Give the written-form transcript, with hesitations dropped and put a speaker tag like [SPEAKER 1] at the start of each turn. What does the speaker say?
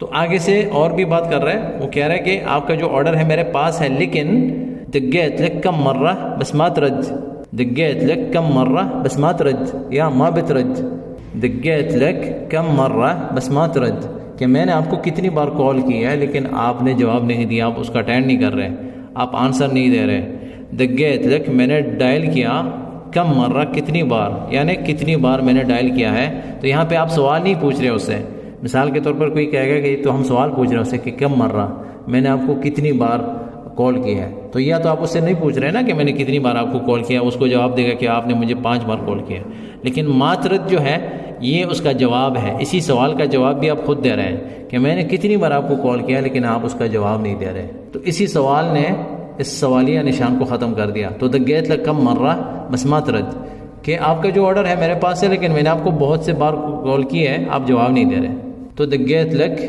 [SPEAKER 1] تو آگے سے اور بھی بات کر رہا ہے، وہ کہہ رہا ہے کہ آپ کا جو آرڈر ہے میرے پاس ہے، لیکن دقيت لك كم مرة بس ما ترد، دقيت لك كم مرة بس ما ترد یا ما بترد، دقيت لك كم مرة بس ما ترد، کہ میں نے آپ کو کتنی بار کال کی ہے لیکن آپ نے جواب نہیں دیا، آپ اس کا اٹینڈ نہیں کر رہے، آپ آنسر نہیں دے رہے۔ دقيت لك میں نے ڈائل کیا، کم مرہ کتنی بار، یعنی کتنی بار میں نے ڈائل کیا ہے۔ تو یہاں پہ آپ سوال نہیں پوچھ رہے اس سے، مثال کے طور پر کوئی کہے گا کہ تو ہم سوال پوچھ رہے ہیں اس سے کہ کم مرہ، میں نے آپ کو کتنی بار کال کی ہے، تو یا تو آپ اس سے نہیں پوچھ رہے نا کہ میں نے کتنی بار آپ کو کال کیا، اس کو جواب دے گا کہ آپ نے مجھے 5 بار کال کیا، لیکن ماترد جو ہے یہ اس کا جواب ہے، اسی سوال کا جواب بھی آپ خود دے رہے ہیں کہ میں نے کتنی بار آپ کو کال کیا لیکن آپ اس کا جواب نہیں دے رہے، تو اسی سوال نے اس سوالیہ نشان کو ختم کر دیا۔ تو دقيت لك كم مرة بس ما ترد، کہ آپ کا جو آرڈر ہے میرے پاس ہے لیکن میں نے آپ کو بہت سے بار کال کی ہے، آپ جواب نہیں دے رہے، تو دقيت لك